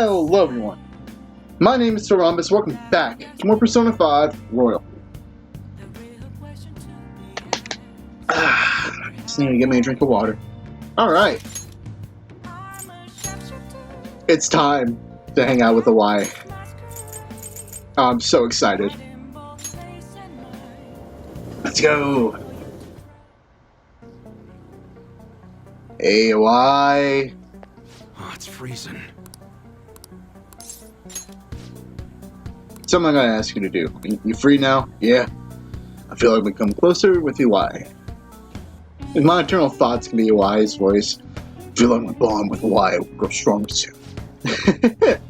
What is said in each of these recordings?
Hello everyone, my name is Sir Rhombus. Welcome back to more Persona 5 Royal. Just need to get me a drink of water. Alright. It's time to hang out with the Y. I'm so excited. Let's go. Hey, Y. Oh, it's freezing. Something I gotta ask you to do. You free now? Yeah. I feel like we come closer with Y. And my eternal thoughts can be Y's voice. I feel like my bond with Y will grow stronger soon. Yep,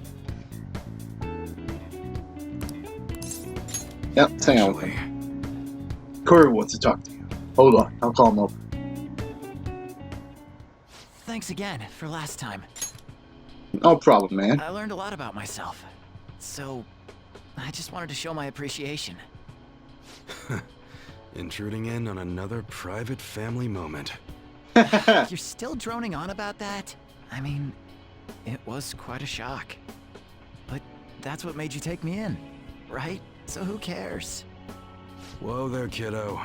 let's hang out with him. Corey wants to talk to you. Hold on, I'll call him over. Thanks again for last time. No problem, man. I learned a lot about myself. So, I just wanted to show my appreciation. Intruding in on another private family moment. You're still droning on about that? I mean, it was quite a shock. But that's what made you take me in, right? So who cares? Whoa there, kiddo.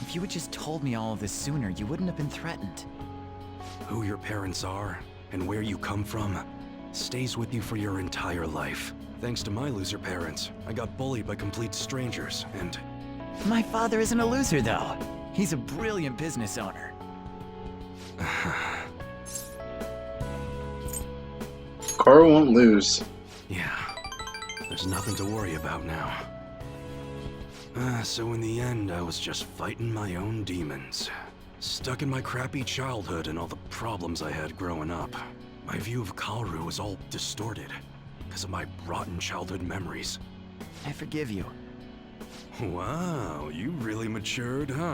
If you had just told me all of this sooner, you wouldn't have been threatened. Who your parents are and where you come from stays with you for your entire life. Thanks to my loser parents, I got bullied by complete strangers and... My father isn't a loser, though. He's a brilliant business owner. Corey won't lose. Yeah, there's nothing to worry about now. So in the end, I was just fighting my own demons. Stuck in my crappy childhood and all the problems I had growing up. My view of Kaoru was all distorted because of my rotten childhood memories. I forgive you. Wow, you really matured, huh?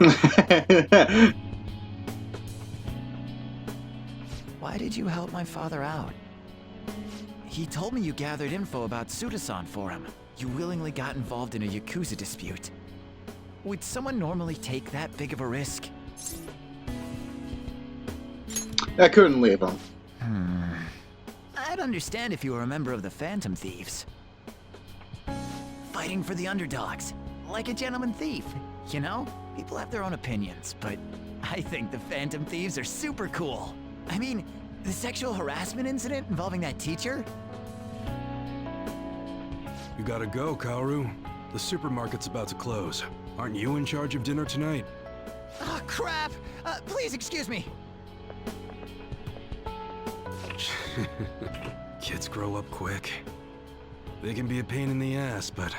Why did you help my father out? He told me you gathered info about Suda-san for him. You willingly got involved in a Yakuza dispute. Would someone normally take that big of a risk? I couldn't leave him. I'd understand if you were a member of the Phantom Thieves. Fighting for the underdogs, like a gentleman thief. You know, people have their own opinions, but I think the Phantom Thieves are super cool. I mean, the sexual harassment incident involving that teacher? You gotta go, Kaoru. The supermarket's about to close. Aren't you in charge of dinner tonight? Oh, crap! Please excuse me. Kids grow up quick. They can be a pain in the ass, but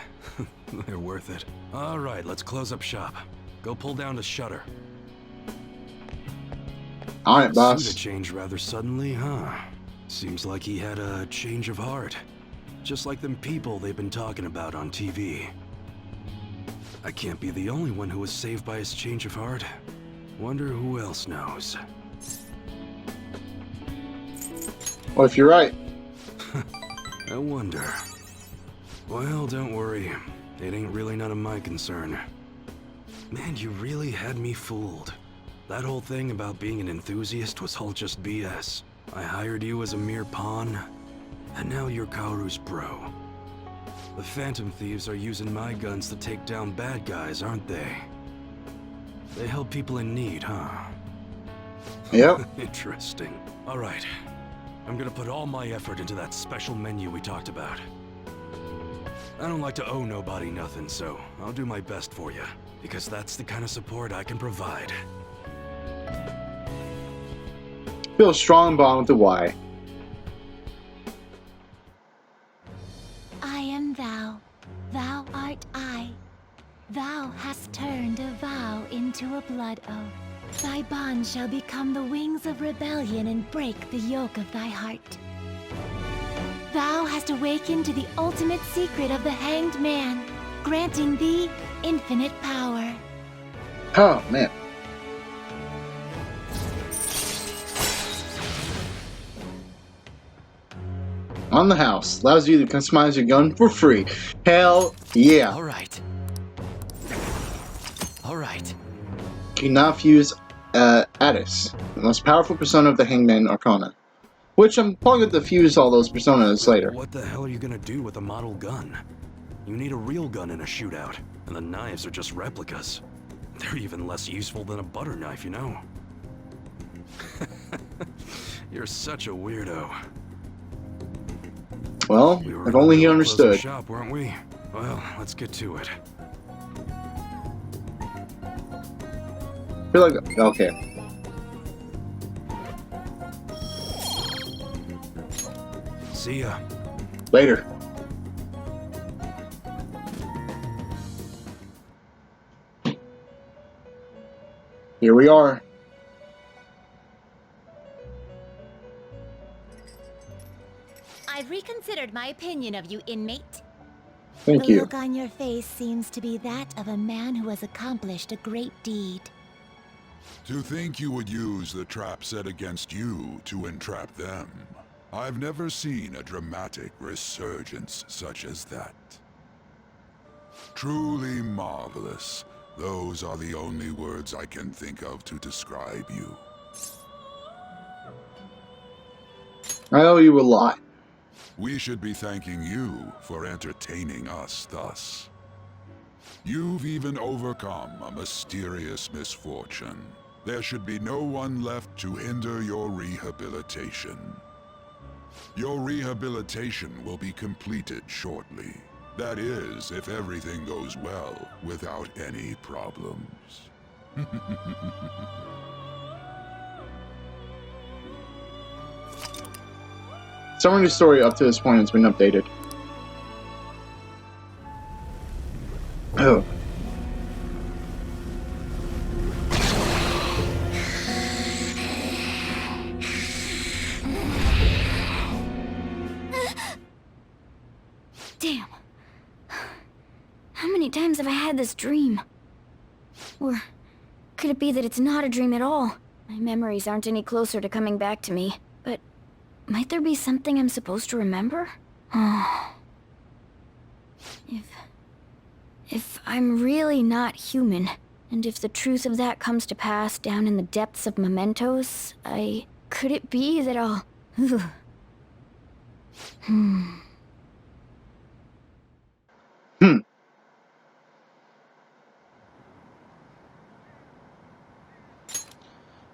they're worth it. All right, let's close up shop. Go pull down the shutter. All right, boss. Suda changed rather suddenly, huh? Seems like he had a change of heart. Just like them people they've been talking about on TV. I can't be the only one who was saved by his change of heart. Wonder who else knows. Well, if you're right. I wonder. Well, don't worry. It ain't really none of my concern. Man, you really had me fooled. That whole thing about being an enthusiast was all just BS. I hired you as a mere pawn, and now you're Kaoru's bro. The Phantom Thieves are using my guns to take down bad guys, aren't they? They help people in need, huh? Yep. Interesting. All right. I'm gonna put all my effort into that special menu we talked about. I don't like to owe nobody nothing, so I'll do my best for you, because that's the kind of support I can provide. Feel a strong bond with the Y. I am thou, thou art I. Thou hast turned a vow into a blood oath. Thy bond shall become the wings of rebellion and break the yoke of thy heart. Thou hast awakened to the ultimate secret of the hanged man, granting thee infinite power. Oh, man. On the house. Allows you to customize your gun for free. Hell yeah. All right. Cannot fuse Addis, the most powerful persona of the Hangman Arcana. Which I'm probably going to fuse all those personas later. What the hell are you gonna do with a model gun? You need a real gun in a shootout, and the knives are just replicas. They're even less useful than a butter knife, you know? You're such a weirdo. Well, We were if only he in the closing understood. shop, weren't we? Well, let's get to it. I feel like, okay. See ya. Later. Here we are. I've reconsidered my opinion of you, inmate. Thank The you. look on your face seems to be that of a man who has accomplished a great deed. To think you would use the trap set against you to entrap them. I've never seen a dramatic resurgence such as that. Truly marvelous. Those are the only words I can think of to describe you. I owe you a lot. We should be thanking you for entertaining us thus. You've even overcome a mysterious misfortune. There should be no one left to hinder your rehabilitation. Your rehabilitation will be completed shortly. That is, if everything goes well, without any problems. Summary of the story up to this point has been updated. Oh. Damn. How many times have I had this dream? Or could it be that it's not a dream at all? My memories aren't any closer to coming back to me, but might there be something I'm supposed to remember? If I'm really not human, and if the truth of that comes to pass down in the depths of mementos, could it be that I'll...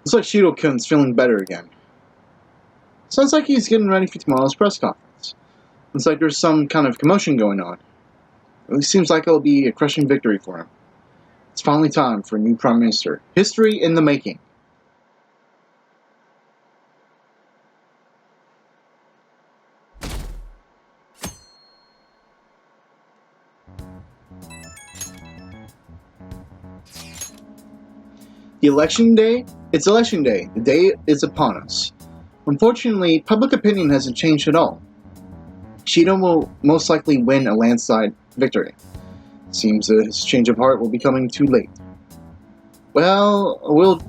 Looks like Shido-kun's feeling better again. Sounds like he's getting ready for tomorrow's press conference. Looks like there's some kind of commotion going on. It seems like it'll be a crushing victory for him. It's finally time for a new Prime Minister. History in the making. The election day? It's election day. The day is upon us. Unfortunately, public opinion hasn't changed at all. Shido will most likely win a landslide victory. Seems his change of heart will be coming too late. Well, we'll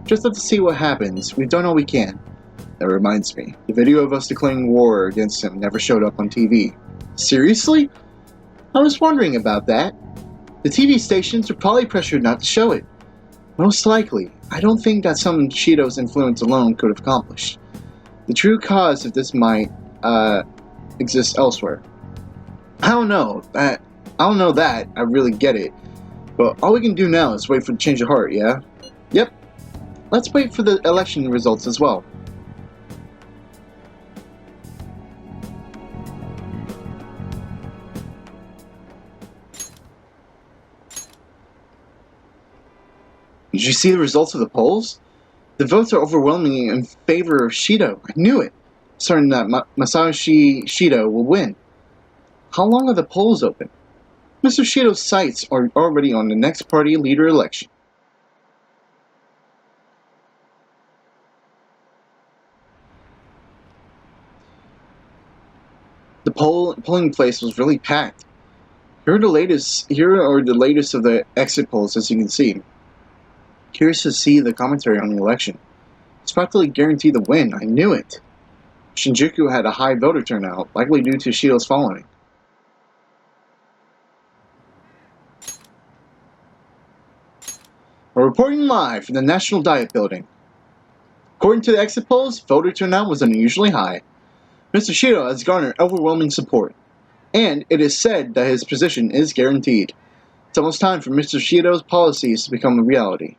just have to see what happens. We've done all we can. That reminds me, the video of us declaring war against him never showed up on TV. Seriously? I was wondering about that. The TV stations were probably pressured not to show it. Most likely. I don't think that's something Shido's influence alone could have accomplished. The true cause of this might, exist elsewhere. I don't know that. I really get it. But all we can do now is wait for the change of heart, yeah? Yep. Let's wait for the election results as well. Did you see the results of the polls? The votes are overwhelmingly in favor of Shido. I knew it. Certain that Masashi Shido will win. How long are the polls open? Mr. Shido's sights are already on the next party leader election. The polling place was really packed. Here are the latest of the exit polls, as you can see. Curious to see the commentary on the election. It's practically guaranteed the win. I knew it. Shinjuku had a high voter turnout, likely due to Shido's following. We're reporting live from the National Diet Building. According to the exit polls, voter turnout was unusually high. Mr. Shido has garnered overwhelming support, and it is said that his position is guaranteed. It's almost time for Mr. Shido's policies to become a reality.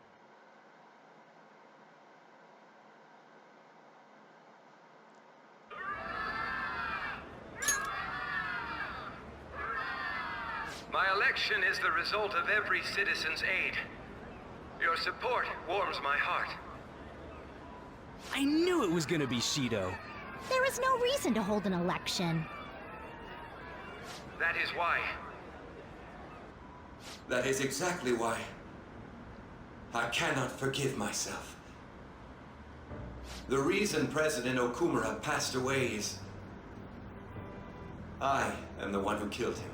My election is the result of every citizen's aid. Your support warms my heart. I knew it was gonna be Shido. There is no reason to hold an election. That is why. That is exactly why. I cannot forgive myself. The reason President Okumura passed away is... I am the one who killed him.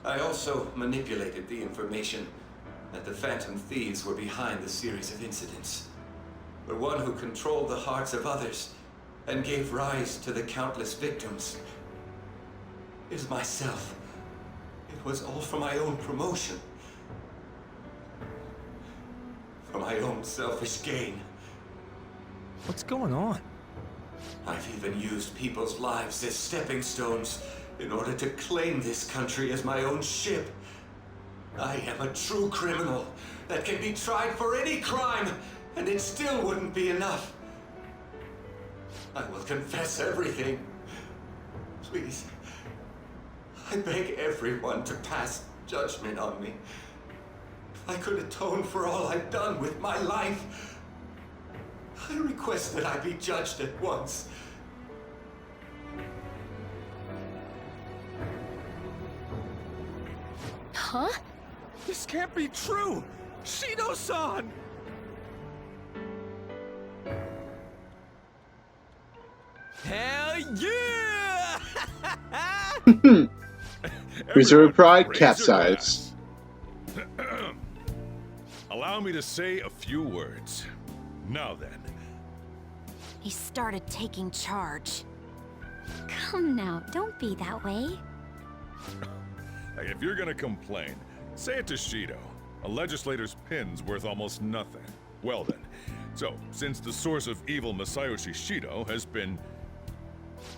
I also manipulated the information that the Phantom Thieves were behind the series of incidents. The one who controlled the hearts of others and gave rise to the countless victims is myself. It was all for my own promotion. For my own selfish gain. What's going on? I've even used people's lives as stepping stones in order to claim this country as my own ship. I am a true criminal that can be tried for any crime, and it still wouldn't be enough. I will confess everything. Please. I beg everyone to pass judgment on me. If I could atone for all I've done with my life, I request that I be judged at once. Huh? This can't be true! Shido-san! Hell yeah! Reserve pride, Raise your capsize. glass. Allow me to say a few words. Now then, He started taking charge. Come now, don't be that way. if you're gonna complain, say it to Shido. A legislator's pin's worth almost nothing. Well then, so since the source of evil Masayoshi Shido has been...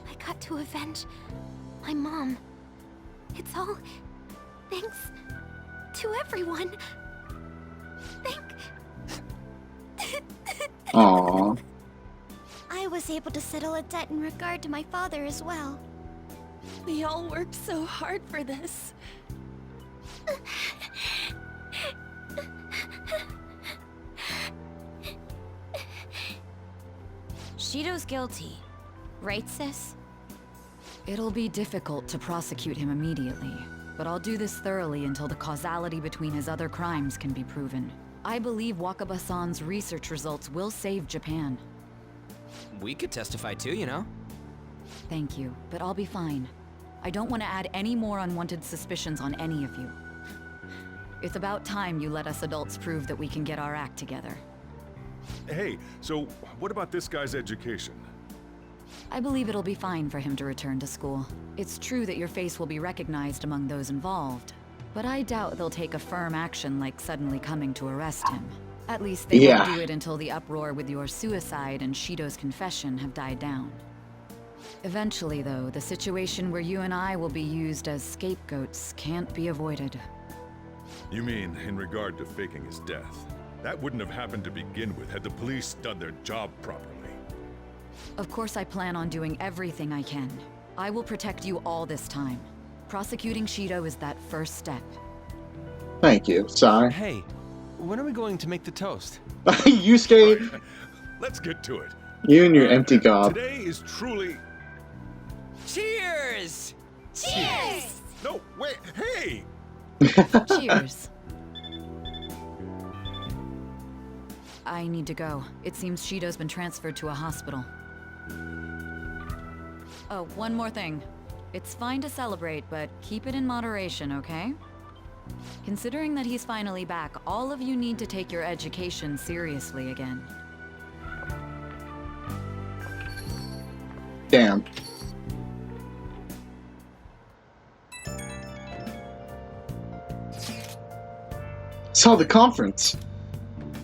I got to avenge my mom. It's all thanks to everyone. Aww. I was able to settle a debt in regard to my father as well. We all worked so hard for this. Shido's guilty, right, sis? It'll be difficult to prosecute him immediately, but I'll do this thoroughly until the causality between his other crimes can be proven. I believe Wakaba-san's research results will save Japan. We could testify too, you know? Thank you, but I'll be fine. I don't want to add any more unwanted suspicions on any of you. It's about time you let us adults prove that we can get our act together. Hey, so what about this guy's education? I believe it'll be fine for him to return to school. It's true that your face will be recognized among those involved, but I doubt they'll take a firm action like suddenly coming to arrest him. At least they won't do it until the uproar with your suicide and Shido's confession have died down. Eventually, though, the situation where you and I will be used as scapegoats can't be avoided. You mean in regard to faking his death? That wouldn't have happened to begin with had the police done their job properly. Of course I plan on doing everything I can. I will protect you all this time. Prosecuting Shido is that first step. Thank you, Sai. Hey, when are we going to make the toast? Yusuke, Right. Let's get to it. you and your empty gob. Today is truly... Cheers! Cheers! No, wait, hey! Cheers. I need to go. It seems Shido's been transferred to a hospital. Oh, one more thing. It's fine to celebrate, but keep it in moderation, okay? Considering that he's finally back, all of you need to take your education seriously again. Damn. Saw the conference.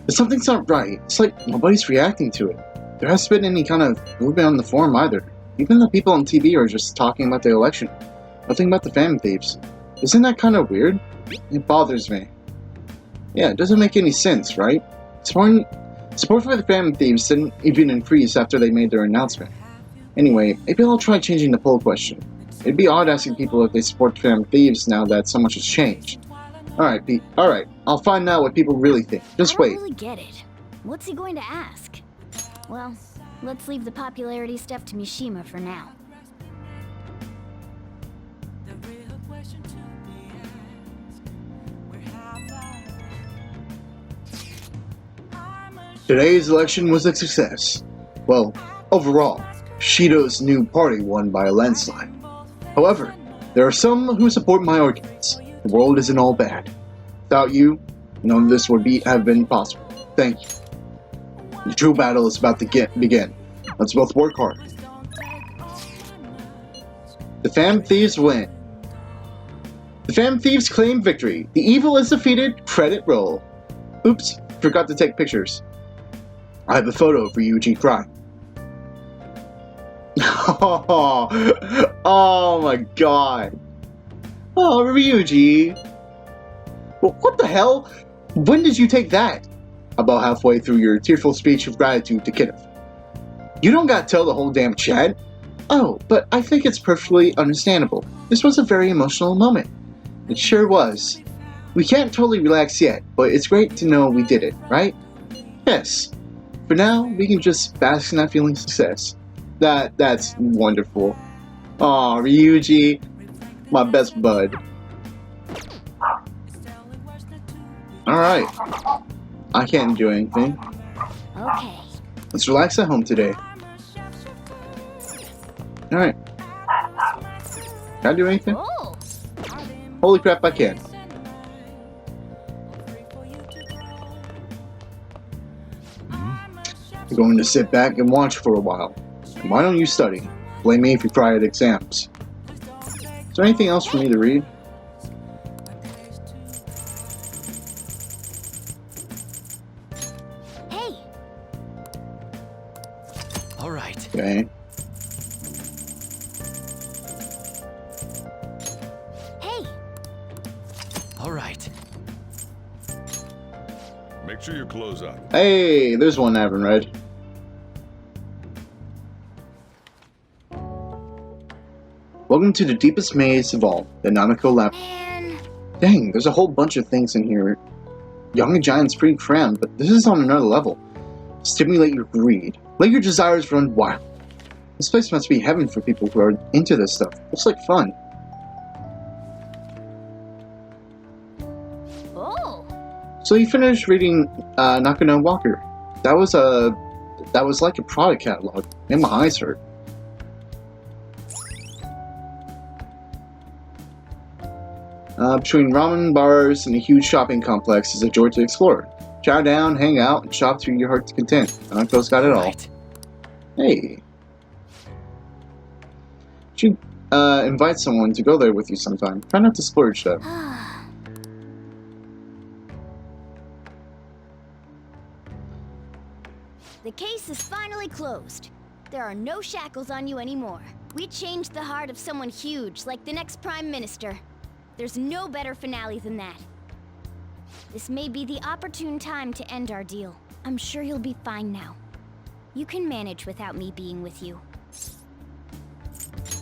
Something's not right. It's like nobody's reacting to it. There hasn't been any kind of movement on the forum either. Even the people on TV are just talking about the election. Nothing about the famine thieves. Isn't that kind of weird? It bothers me. Yeah, it doesn't make any sense, right? Support for the famine thieves didn't even increase after they made their announcement. Anyway, maybe I'll try changing the poll question. It'd be odd asking people if they support famine thieves now that so much has changed. Alright, Pete. Alright, I'll find out what people really think. Just wait. I don't really get it. What's he going to ask? Well, let's leave the popularity stuff to Mishima for now. Today's election was a success. Well, overall, Shido's new party won by a landslide. However, there are some who support my arguments. The world isn't all bad. Without you, none of this would have been possible. Thank you. The true battle is about to begin. Let's both work hard. The Fam Thieves win. The Fam Thieves claim victory. The evil is defeated. Credit roll. Oops, forgot to take pictures. I have a photo for Yuji crying. Oh my god. Oh, Ryuji. What the hell? When did you take that? About halfway through your tearful speech of gratitude to Kenneth. You don't gotta tell the whole damn chat. Oh, but I think it's perfectly understandable. This was a very emotional moment. It sure was. We can't totally relax yet, but it's great to know we did it, right? Yes. For now, we can just bask in that feeling of success. That's wonderful. Aw, Ryuji, my best bud. Alright. I can't do anything. Okay. Let's relax at home today. Alright. Can I do anything? Oh. Holy crap, I can. You're going to sit back and watch for a while. And why don't you study? Blame me if you cry at exams. Is there anything else for me to read? Hey. All right. Okay. Hey. All right. Make sure you close up. Hey, there's one I haven't read. Welcome to the deepest maze of all, the Nanako Lab. Man. Dang, there's a whole bunch of things in here. Young Giant's pretty crammed, but this is on another level. Stimulate your greed. Let your desires run wild. This place must be heaven for people who are into this stuff. Looks like fun. Oh. So you finished reading Nakano Walker. That was like a product catalog. And my eyes hurt. Between ramen bars and a huge shopping complex is a joy to explore. Chow down, hang out, and shop to your heart's content. Nako's got it all. Right. Hey. You invite someone to go there with you sometime. Try not to splurge though. The case is finally closed. There are no shackles on you anymore. We changed the heart of someone huge, like the next Prime Minister. There's no better finale than that. This may be the opportune time to end our deal. I'm sure you'll be fine now. You can manage without me being with you.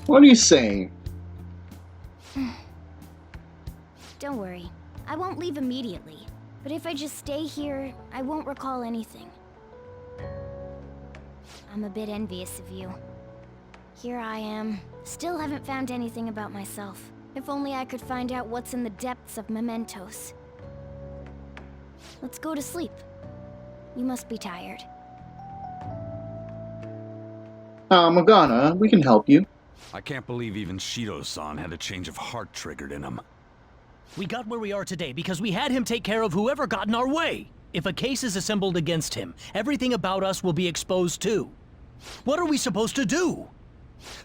What are you saying? Don't worry. I won't leave immediately. But if I just stay here, I won't recall anything. I'm a bit envious of you. Here I am. Still haven't found anything about myself. If only I could find out what's in the depths of mementos. Let's go to sleep. You must be tired. Morgana, we can help you. I can't believe even Shido-san had a change of heart triggered in him. We got where we are today because we had him take care of whoever got in our way. If a case is assembled against him, everything about us will be exposed too. What are we supposed to do?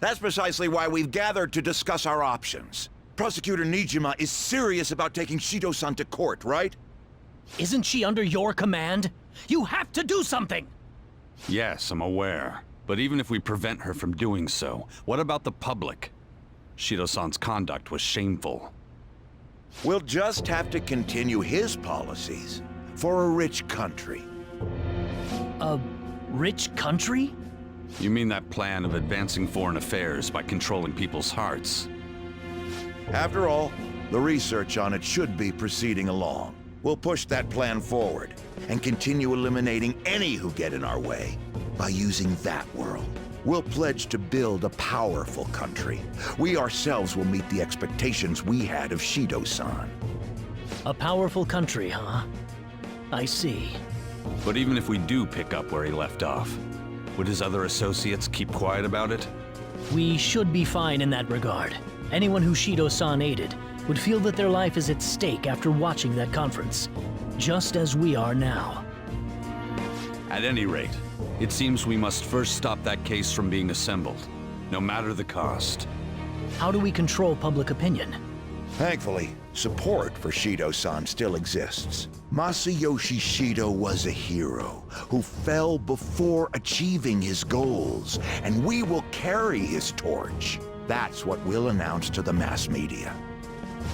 That's precisely why we've gathered to discuss our options. Prosecutor Nijima is serious about taking Shido-san to court, right? Isn't she under your command? You have to do something! Yes, I'm aware. But even if we prevent her from doing so, what about the public? Shido-san's conduct was shameful. We'll just have to continue his policies for a rich country. A rich country? You mean that plan of advancing foreign affairs by controlling people's hearts? After all, the research on it should be proceeding along. We'll push that plan forward and continue eliminating any who get in our way by using that world. We'll pledge to build a powerful country. We ourselves will meet the expectations we had of Shido-san. A powerful country, huh? I see. But even if we do pick up where he left off, would his other associates keep quiet about it? We should be fine in that regard. Anyone who Shido-san aided would feel that their life is at stake after watching that conference, just as we are now. At any rate, it seems we must first stop that case from being assembled, no matter the cost. How do we control public opinion? Thankfully, support for Shido-san still exists. Masayoshi Shido was a hero who fell before achieving his goals, and we will carry his torch. That's what we'll announce to the mass media.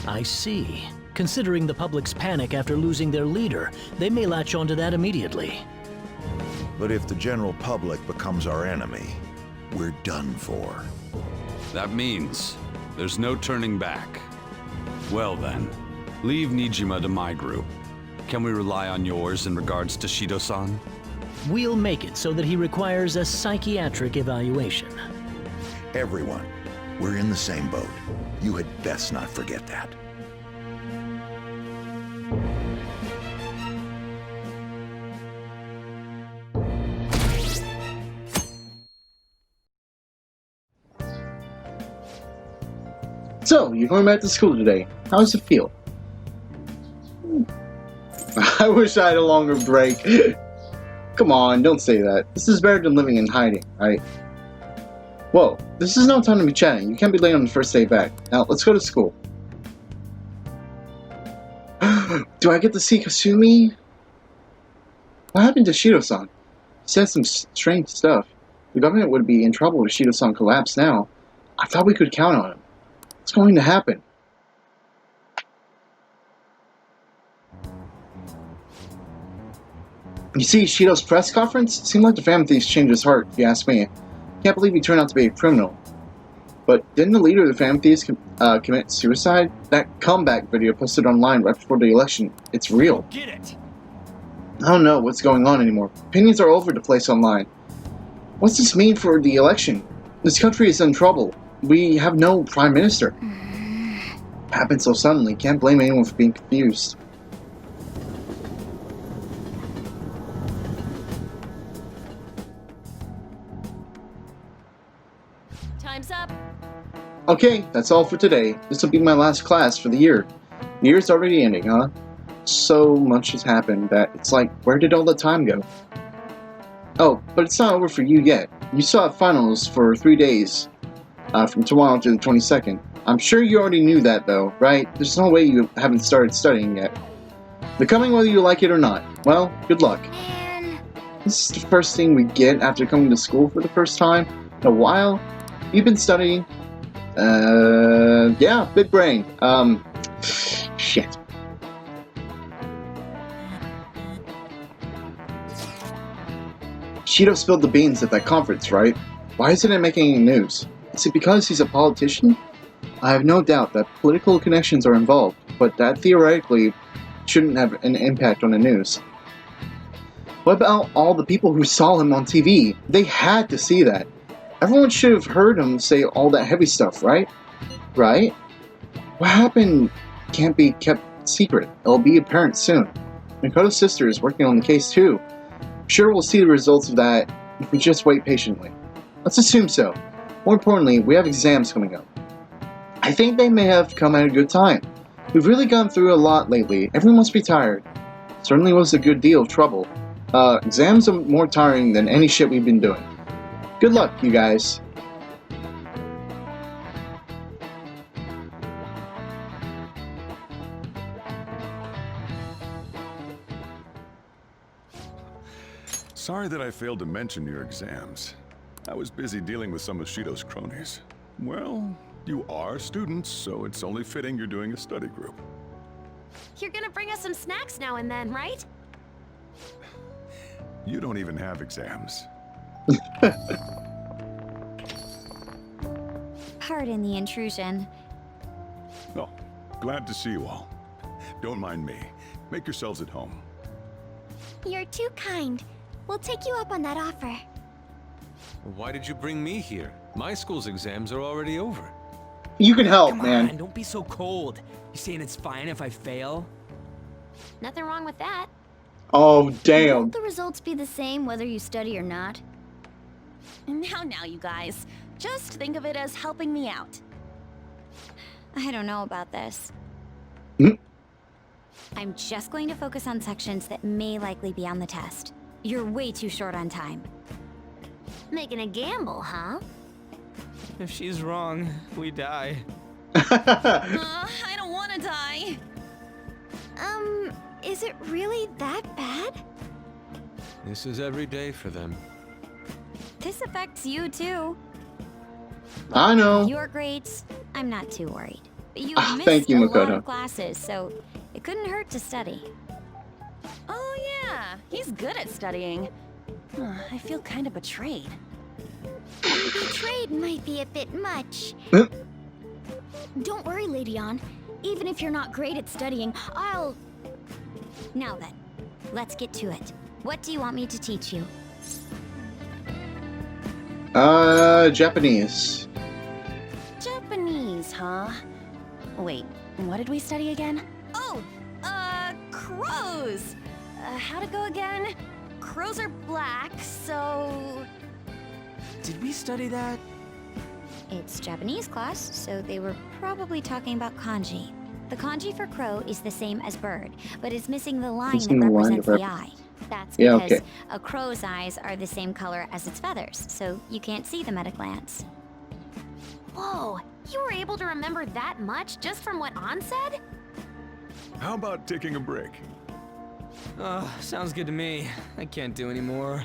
I see. Considering the public's panic after losing their leader, they may latch onto that immediately. But if the general public becomes our enemy, we're done for. That means there's no turning back. Well then, leave Nijima to my group. Can we rely on yours in regards to Shido-san? We'll make it so that he requires a psychiatric evaluation. Everyone, we're in the same boat. You had best not forget that. So, you're going back to school today. How does it feel? I wish I had a longer break. Come on, don't say that. This is better than living in hiding, right? Whoa, this is no time to be chatting. You can't be late on the first day back. Now, let's go to school. Do I get to see Kasumi? What happened to Shido-san? He said some strange stuff. The government would be in trouble if Shido-san collapsed now. I thought we could count on him. What's going to happen? You see, Shido's press conference? It seemed like the family thief changed his heart, if you ask me. Can't believe he turned out to be a criminal. But didn't the leader of the family thieves commit suicide? That comeback video posted online right before the election, it's real. Get it! I don't know what's going on anymore. Opinions are all over the place online. What's this mean for the election? This country is in trouble. We have no prime minister. Happened so suddenly, can't blame anyone for being confused. Time's up. Okay, that's all for today. This will be my last class for the year. The year's already ending, huh? So much has happened that it's like, where did all the time go? Oh, but it's not over for you yet. You still have finals for 3 days. From tomorrow to the 22nd. I'm sure you already knew that though, right? There's no way you haven't started studying yet. They're coming whether you like it or not. Well, good luck. Man. This is the first thing we get after coming to school for the first time in a while. You've been studying. Yeah, big brain. Shit. Shido spilled the beans at that conference, right? Why isn't it making any news? Is it because he's a politician? I have no doubt that political connections are involved, but that theoretically shouldn't have an impact on the news. What about all the people who saw him on TV? They had to see that. Everyone should have heard him say all that heavy stuff, right? Right? What happened can't be kept secret. It'll be apparent soon. Makoto's sister is working on the case too. I'm sure we'll see the results of that if we just wait patiently. Let's assume so. More importantly, we have exams coming up. I think they may have come at a good time. We've really gone through a lot lately. Everyone must be tired. Certainly was a good deal of trouble. Exams are more tiring than any shit we've been doing. Good luck, you guys. Sorry that I failed to mention your exams. I was busy dealing with some of Shido's cronies. Well, you are students, so it's only fitting you're doing a study group. You're gonna bring us some snacks now and then, right? You don't even have exams. Pardon the intrusion. Oh, glad to see you all. Don't mind me. Make yourselves at home. You're too kind. We'll take you up on that offer. Why did you bring me here? My school's exams are already over. You can help, Come man. on, don't be so cold. You saying it's fine if I fail? Nothing wrong with that. Oh, damn. Won't the results be the same whether you study or not? Now, you guys. Just think of it as helping me out. I don't know about this. I'm just going to focus on sections that may likely be on the test. You're way too short on time. Making a gamble, huh? If she's wrong, we die. I don't want to die. Is it really that bad? This is every day for them. This affects you too. I know. Your grades, I'm not too worried. You missed thank you, a lot Makoto. of classes, so it couldn't hurt to study. Oh yeah, he's good at studying. I feel kind of betrayed. Betrayed might be a bit much. Don't worry, Lady Ann. Even if you're not great at studying, I'll... Now then, let's get to it. What do you want me to teach you? Japanese. Japanese, huh? Wait, what did we study again? Oh, crows! How'd it go again? Crows are black, so... Did we study that? It's Japanese class, so they were probably talking about kanji. The kanji for crow is the same as bird, but it's missing the line Missing that the line represents that the eye. That's Yeah, because okay. a crow's eyes are the same color as its feathers, so you can't see them at a glance. Whoa, you were able to remember that much just from what An said? How about taking a break? Sounds good to me. I can't do anymore.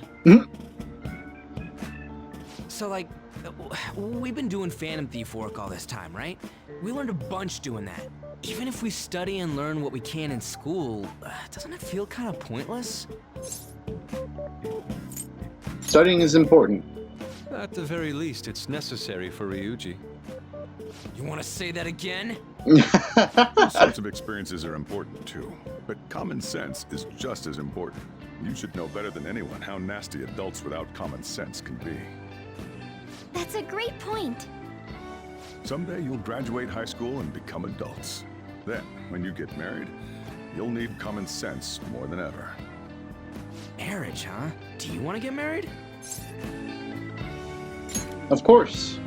So, like, we've been doing Phantom Thief work all this time, right? We learned a bunch doing that. Even if we study and learn what we can in school, doesn't it feel kind of pointless? Studying is important. At the very least, it's necessary for Ryuji. You want to say that again? Those sorts of experiences are important too, but common sense is just as important. You should know better than anyone how nasty adults without common sense can be. That's a great point. Someday you'll graduate high school and become adults. Then, when you get married, you'll need common sense more than ever. Marriage, huh? Do you want to get married? Of course.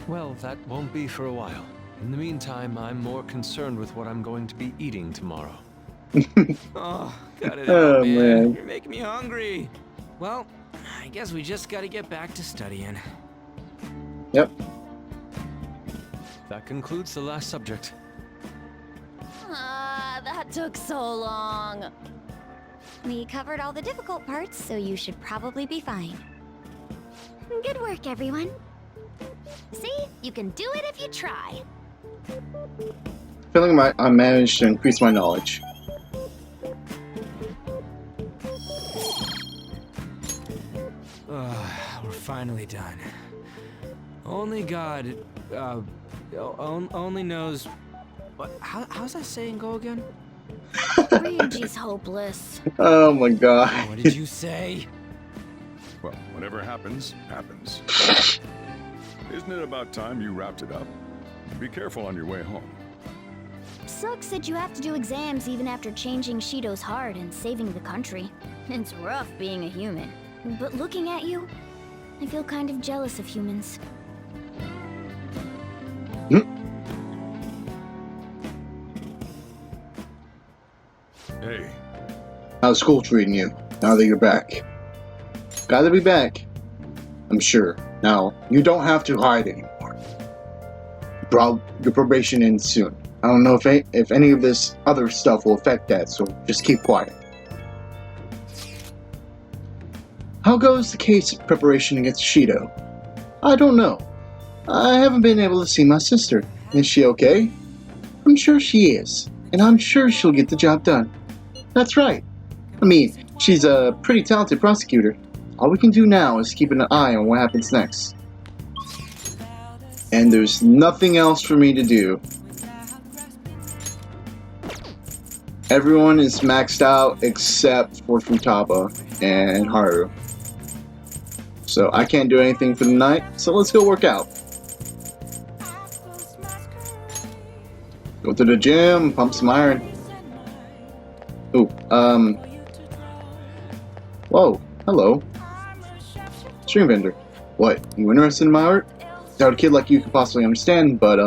Well, that won't be for a while. In the meantime, I'm more concerned with what I'm going to be eating tomorrow. Oh, cut it Oh, out, man. man. You're making me hungry. Well, I guess we just gotta get back to studying. Yep. That concludes the last subject. That took so long. We covered all the difficult parts, so you should probably be fine. Good work, everyone. See? You can do it if you try. Feeling I managed to increase my knowledge. We're finally done. Only God, only knows. What? How's that saying go again? Ryuji's hopeless. Oh my god. What did you say? Well, whatever happens, happens. Isn't it about time you wrapped it up? Be careful on your way home. Sucks that you have to do exams even after changing Shido's heart and saving the country. It's rough being a human. But looking at you, I feel kind of jealous of humans. Hey. How's school treating you now that you're back? Gotta be back, I'm sure. Now, you don't have to hide anymore. Your probation ends soon. I don't know if any of this other stuff will affect that, so just keep quiet. How goes the case preparation against Shido? I don't know. I haven't been able to see my sister. Is she okay? I'm sure she is, and I'm sure she'll get the job done. That's right. I mean, she's a pretty talented prosecutor. All we can do now is keep an eye on what happens next. And there's nothing else for me to do. Everyone is maxed out except for Futaba and Haru. So I can't do anything for the night, so let's go work out. Go to the gym, pump some iron. Ooh, whoa, hello. Stream vendor. What, you interested in my art? Doubt a kid like you could possibly understand, but,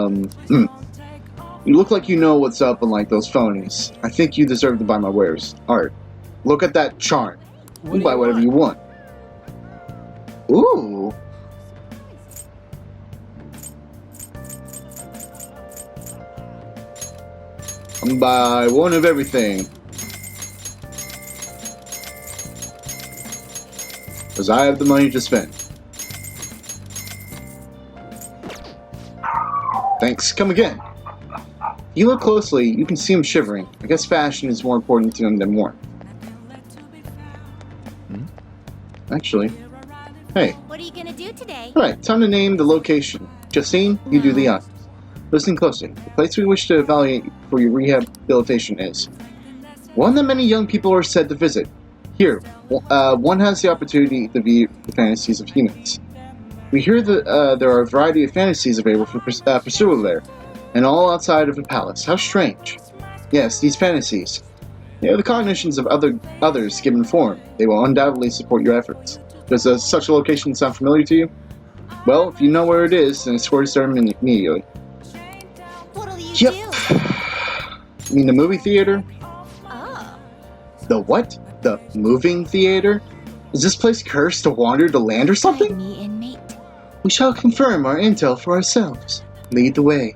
you look like you know what's up unlike those phonies. I think you deserve to buy my wares. Art. Look at that charm. You buy whatever you want. Ooh. I'm gonna buy one of everything. Because I have the money to spend. Thanks. Come again. If you look closely, you can see him shivering. I guess fashion is more important to him than warmth. Actually. Hey. What are you gonna do today? Alright, time to name the location. Justine, you do the honors. Listen closely. The place we wish to evaluate for your rehabilitation is one that many young people are said to visit. Here, one has the opportunity to view the fantasies of humans. We hear that there are a variety of fantasies available for pursual there, and all outside of a palace. How strange. Yes, these fantasies. They are the cognitions of others given form. They will undoubtedly support your efforts. Does such a location sound familiar to you? Well, if you know where it is, then escort us there immediately. What'll you Yep. do? You mean the movie theater? Oh. The what? The moving theater? Is this place cursed to wander the land or something? Me, inmate. We shall confirm our intel for ourselves. Lead the way.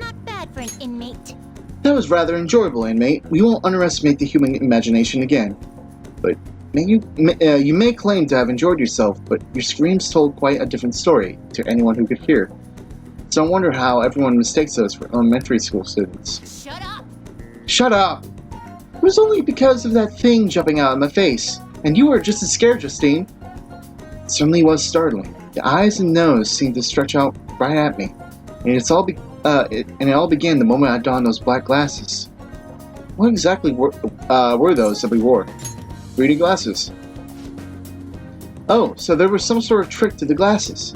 Not bad for an inmate. That was rather enjoyable, inmate. We won't underestimate the human imagination again. But you may claim to have enjoyed yourself, but your screams told quite a different story to anyone who could hear. So I wonder how everyone mistakes us for elementary school students. Shut up! Shut up! It was only because of that thing jumping out of my face, and you were just as scared, Justine. It certainly was startling. The eyes and nose seemed to stretch out right at me, and it all began the moment I donned those black glasses. What exactly were those that we wore? Reading glasses. Oh, so there was some sort of trick to the glasses.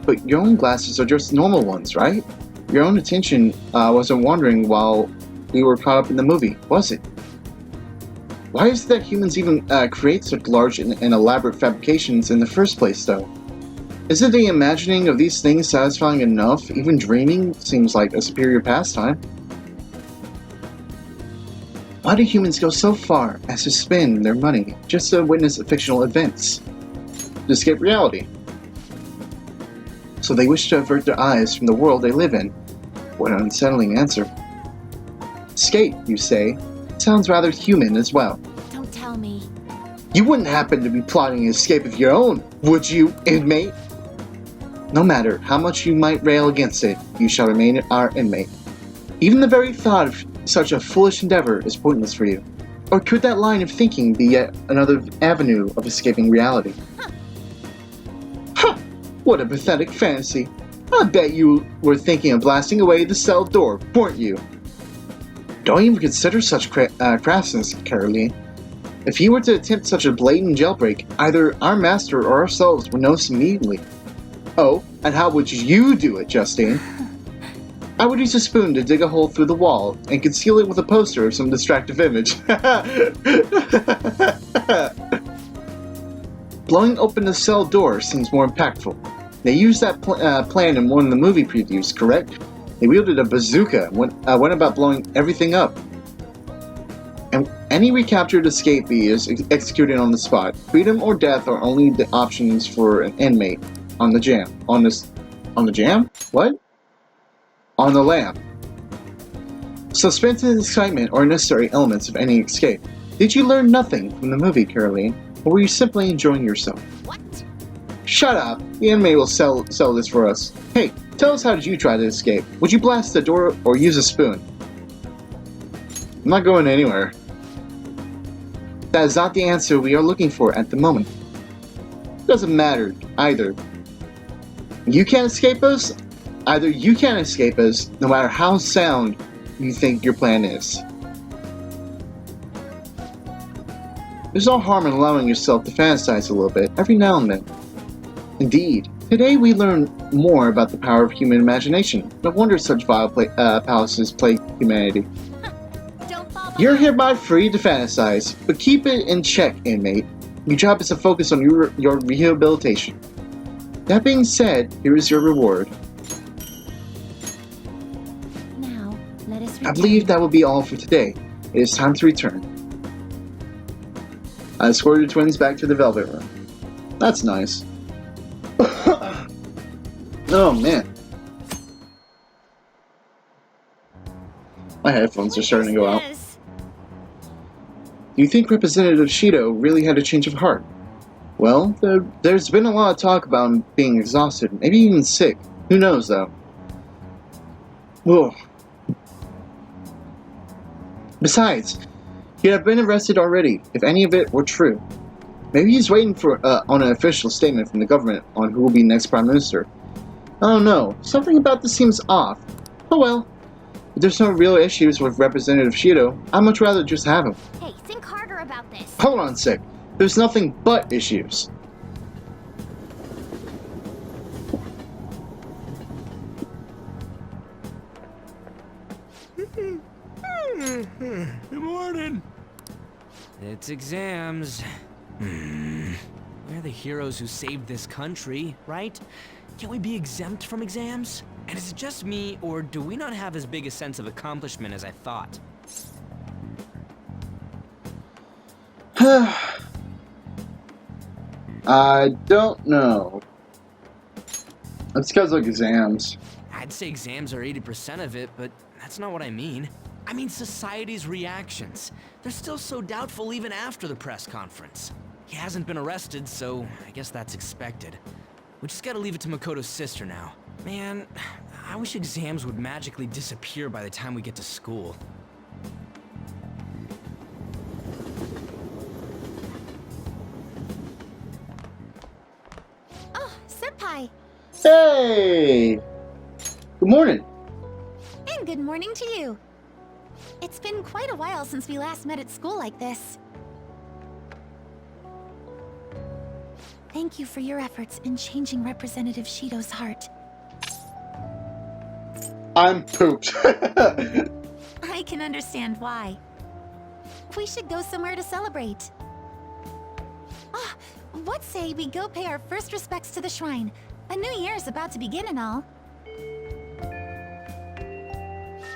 But your own glasses are just normal ones, right? Your own attention wasn't wandering while we were caught up in the movie, was it? Why is it that humans even create such large and elaborate fabrications in the first place, though? Isn't the imagining of these things satisfying enough? Even dreaming seems like a superior pastime. Why do humans go so far as to spend their money just to witness fictional events? To escape reality. So they wish to avert their eyes from the world they live in. What an unsettling answer. Escape, you say? Sounds rather human as well. Don't tell me. You wouldn't happen to be plotting an escape of your own, would you, inmate? No matter how much you might rail against it, you shall remain our inmate. Even the very thought of such a foolish endeavor is pointless for you. Or could that line of thinking be yet another avenue of escaping reality? Huh! What a pathetic fantasy. I bet you were thinking of blasting away the cell door, weren't you? Don't even consider such crassness, Caroline. If you were to attempt such a blatant jailbreak, either our master or ourselves would notice immediately. Oh, and how would you do it, Justine? I would use a spoon to dig a hole through the wall and conceal it with a poster of some distractive image. Blowing open the cell door seems more impactful. They used that plan in one of the movie previews, correct? They wielded a bazooka and went about blowing everything up. And any recaptured escapee is executed on the spot. Freedom or death are only the options for an inmate on the jam. On the jam? What? On the lam. Suspense and excitement are necessary elements of any escape. Did you learn nothing from the movie, Caroline? Or were you simply enjoying yourself? What? Shut up! The anime will sell this for us. Hey, tell us, how did you try to escape? Would you blast the door or use a spoon? I'm not going anywhere. That is not the answer we are looking for at the moment. Doesn't matter, either. You can't escape us? Either you can't escape us, no matter how sound you think your plan is. There's no harm in allowing yourself to fantasize a little bit, every now and then. Indeed, today we learn more about the power of human imagination. No wonder such vile palaces plague humanity. You're hereby free to fantasize, but keep it in check, inmate. Your job is to focus on your rehabilitation. That being said, here is your reward. Now, let us return. I believe that will be all for today. It is time to return. I escorted the twins back to the Velvet Room. That's nice. Oh man. My headphones are starting to go out. Do you think Representative Shido really had a change of heart? Well, there's been a lot of talk about him being exhausted, maybe even sick. Who knows, though? Whoa. Besides, he'd have been arrested already, if any of it were true. Maybe he's waiting for on an official statement from the government on who will be next Prime Minister. I don't know. Something about this seems off. Oh well. If there's no real issues with Representative Shido, I'd much rather just have him. Hey, think harder about this. Hold on a sec. There's nothing but issues. Good morning. It's exams. We're the heroes who saved this country, right? Can't we be exempt from exams? And is it just me, or do we not have as big a sense of accomplishment as I thought? I don't know. It's because of exams. I'd say exams are 80% of it, but that's not what I mean. I mean society's reactions. They're still so doubtful even after the press conference. He hasn't been arrested, so I guess that's expected. We just gotta leave it to Makoto's sister now. Man, I wish exams would magically disappear by the time we get to school. Oh, Senpai! Hey! Good morning. And good morning to you. It's been quite a while since we last met at school like this. Thank you for your efforts in changing Representative Shido's heart. I'm pooped. I can understand why. We should go somewhere to celebrate. Ah, what say we go pay our first respects to the shrine? A new year is about to begin and all.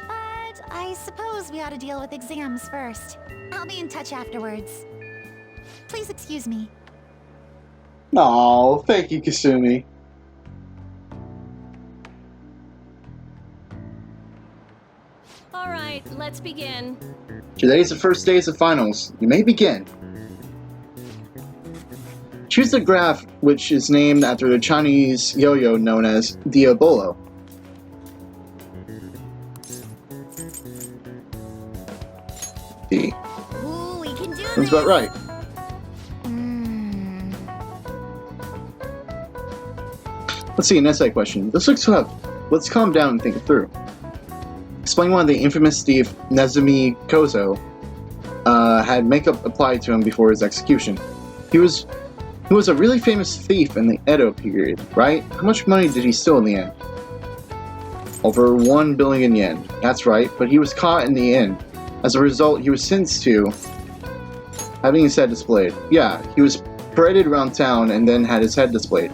But I suppose we ought to deal with exams first. I'll be in touch afterwards. Please excuse me. No, thank you, Kasumi. Alright, let's begin. Today's the first days of finals. You may begin. Choose the graph, which is named after the Chinese yo-yo known as Diabolo. D. Ooh, we can do That's about right. Let's see, an essay question. This looks tough. Let's calm down and think it through. Explain why the infamous thief Nezumi Kozo had makeup applied to him before his execution. He was a really famous thief in the Edo period, right? How much money did he steal in the end? Over 1 billion yen. That's right, but he was caught in the end. As a result, he was sentenced to having his head displayed. Yeah, he was paraded around town and then had his head displayed.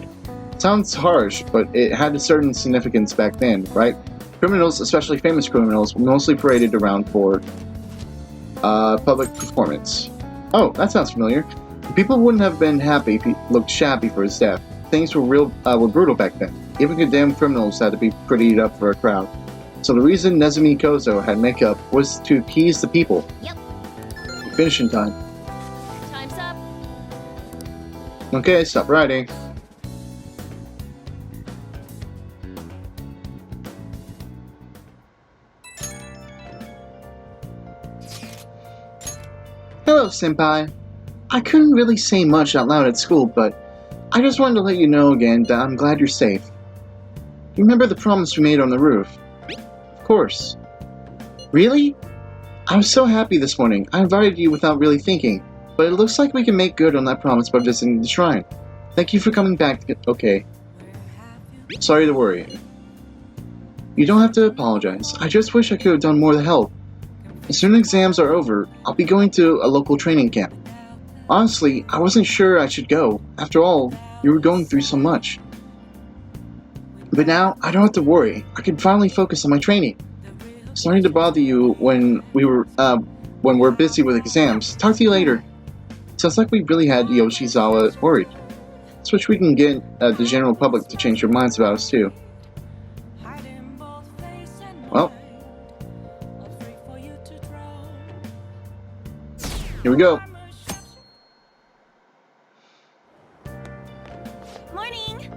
Sounds harsh, but it had a certain significance back then, right? Criminals, especially famous criminals, were mostly paraded around for public performance. Oh, that sounds familiar. People wouldn't have been happy if he looked shabby for his death. Things were brutal back then. Even condemned criminals had to be prettied up for a crowd. So the reason Nezumi Kozo had makeup was to appease the people. Yep. finishing time. Time's up. Okay, stop writing. Hello, Senpai. I couldn't really say much out loud at school, but I just wanted to let you know again that I'm glad you're safe. You remember the promise we made on the roof? Of course. Really? I was so happy this morning. I invited you without really thinking, but it looks like we can make good on that promise by visiting the shrine. Thank you for coming back. Okay. Sorry to worry you. You don't have to apologize. I just wish I could have done more to help. As soon as exams are over, I'll be going to a local training camp. Honestly, I wasn't sure I should go. After all, you were going through so much. But now, I don't have to worry. I can finally focus on my training. Sorry to bother you when we're busy with exams. Talk to you later. Sounds like we really had Yoshizawa worried. Let's wish we can get the general public to change their minds about us too. Well, here we go. Morning.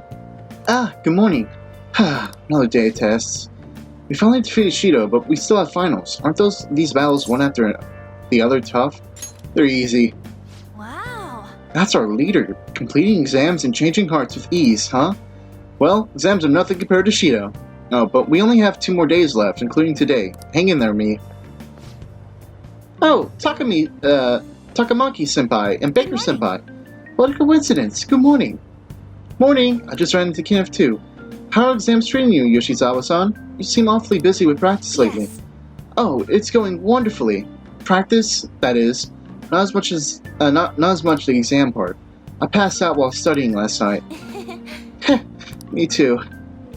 Good morning. Another day of tests. We finally defeated Shido, but we still have finals. Aren't these battles one after the other tough? They're easy. Wow. That's our leader, completing exams and changing hearts with ease, huh? Well, exams are nothing compared to Shido. No, but we only have 2 more days left, including today. Hang in there, me. Oh, Takamaki-senpai and Baker-senpai. What a coincidence. Good morning. Morning. I just ran into Kenneth too. How are exams treating you, Yoshizawa-san? You seem awfully busy with practice lately. Yes. Oh, it's going wonderfully. Practice, that is. Not as much the exam part. I passed out while studying last night. Me too.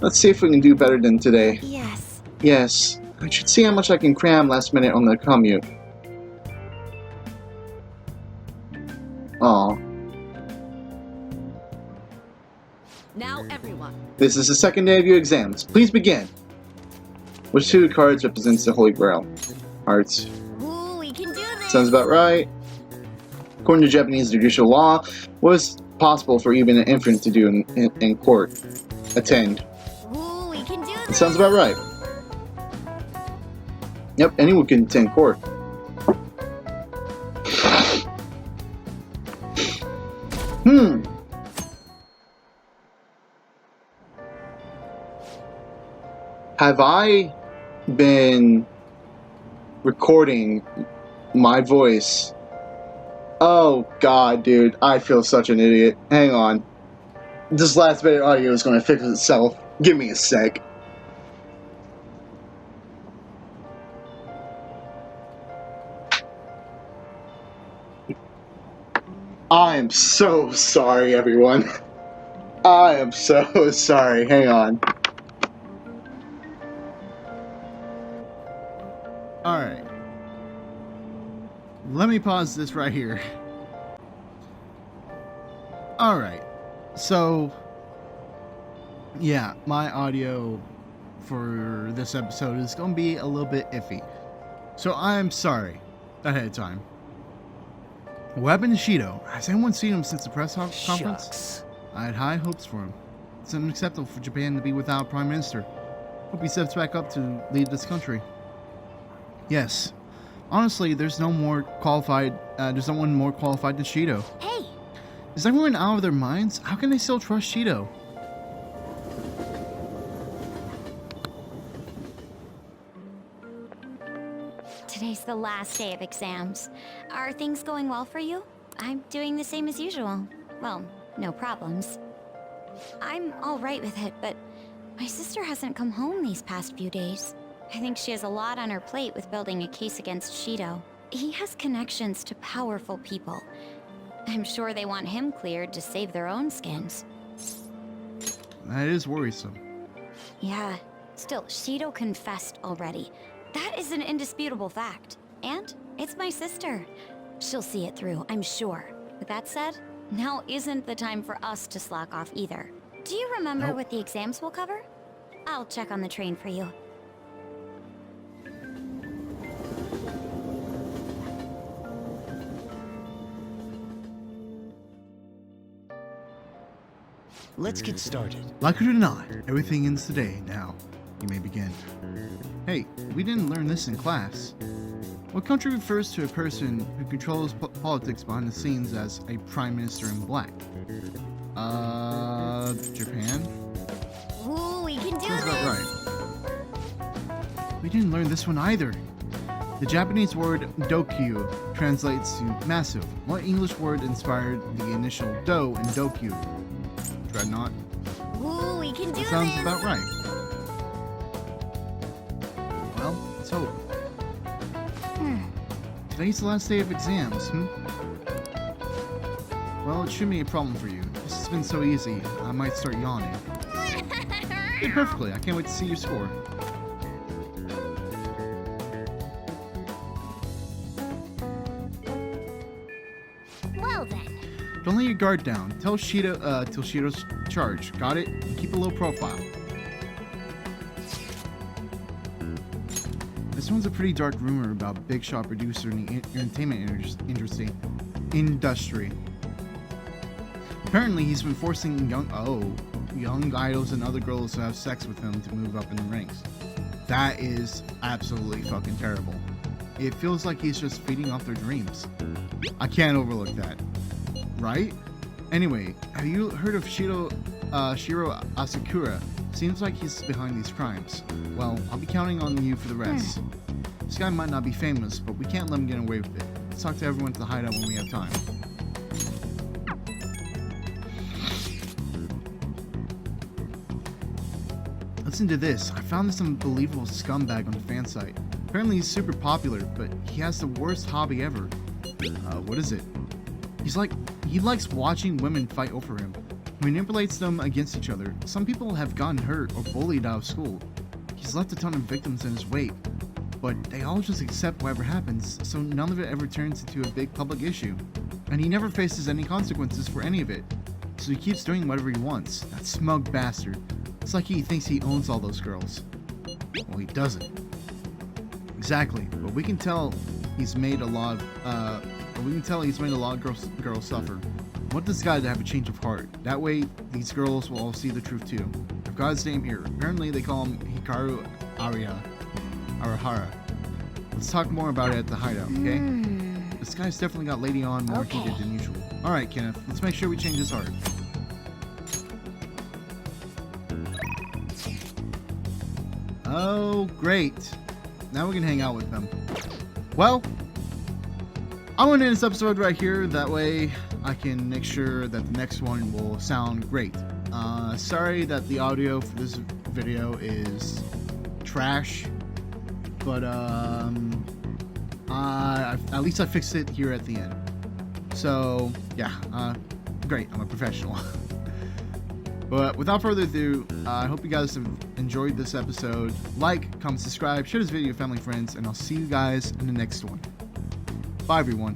Let's see if we can do better than today. Yes. Yes. I should see how much I can cram last minute on the commute. Aw. Now everyone. This is the second day of your exams. Please begin. Which 2 cards represents the Holy Grail? Hearts. Ooh, we can do this. Sounds about right. According to Japanese judicial law, what is possible for even an infant to do in court? Attend. Ooh, we can do It this. sounds about right. Yep, anyone can attend court. Have I been recording my voice? Oh god, dude, I feel such an idiot. Hang on. This last bit of audio is going to fix itself. Give me a sec. I am so sorry, everyone. I am so sorry. Hang on. Alright. Let me pause this right here. Alright. So, yeah, my audio for this episode is going to be a little bit iffy. So I am sorry ahead of time. What happened to Shido? Has anyone seen him since the press conference? Shucks. I had high hopes for him. It's unacceptable for Japan to be without a prime minister. Hope he steps back up to lead this country. Yes. Honestly, there's no one more qualified than Shido. Hey! Is everyone out of their minds? How can they still trust Shido? Today's the last day of exams. Are things going well for you? I'm doing the same as usual. Well, no problems. I'm alright with it, but my sister hasn't come home these past few days. I think she has a lot on her plate with building a case against Shido. He has connections to powerful people. I'm sure they want him cleared to save their own skins. That is worrisome. Yeah. Still, Shido confessed already. That is an indisputable fact. And it's my sister. She'll see it through, I'm sure. With that said, now isn't the time for us to slack off either. Do you remember what the exams will cover? I'll check on the train for you. let's get started. Like it or not, everything ends today. Now, you may begin. Hey, we didn't learn this in class. What country refers to a person who controls politics behind the scenes as a prime minister in black? Japan? Ooh, we can do Sounds this! about right. We didn't learn this one either. The Japanese word dokyu translates to massive. What English word inspired the initial do in dokyu? Dreadnought? Ooh, we can do this! Sounds about right. Well, let's hope. Today's the last day of exams, Well, it shouldn't be a problem for you. This has been so easy, I might start yawning. Did perfectly. I can't wait to see your score. Well then. Don't let your guard down. Tell Shido's charge. Got it? And keep a low profile. This one's a pretty dark rumor about big shot producer in the entertainment industry. Apparently, he's been forcing young idols and other girls to have sex with him to move up in the ranks. That is absolutely fucking terrible. It feels like he's just feeding off their dreams. I can't overlook that. Right? Anyway, have you heard of Shiro Asakura? Seems like he's behind these crimes. Well, I'll be counting on you for the rest. This guy might not be famous, but we can't let him get away with it. Let's talk to everyone at the hideout when we have time. Listen to this. I found this unbelievable scumbag on the fan site. Apparently he's super popular, but he has the worst hobby ever. What is it? He likes watching women fight over him. He manipulates them against each other. Some people have gotten hurt or bullied out of school. He's left a ton of victims in his wake, but they all just accept whatever happens, so none of it ever turns into a big public issue. And he never faces any consequences for any of it, so he keeps doing whatever he wants. That smug bastard. It's like he thinks he owns all those girls. Well, he doesn't. Exactly, but we can tell he's made a lot of girls suffer. I want this guy to have a change of heart. That way, these girls will all see the truth too. I've got his name here. Apparently, they call him Hikaru Arihara. Let's talk more about it at the hideout, okay? This guy's definitely got Lady on more heated than usual. Alright, Kenneth, let's make sure we change his heart. Oh, great. Now we can hang out with them. Well, I'm going to end this episode right here. That way I can make sure that the next one will sound great. Sorry that the audio for this video is trash, but at least I fixed it here at the end. So yeah, great. I'm a professional. But without further ado, I hope you guys have enjoyed this episode. Like, comment, subscribe, share this video with family and friends, and I'll see you guys in the next one. Bye, everyone.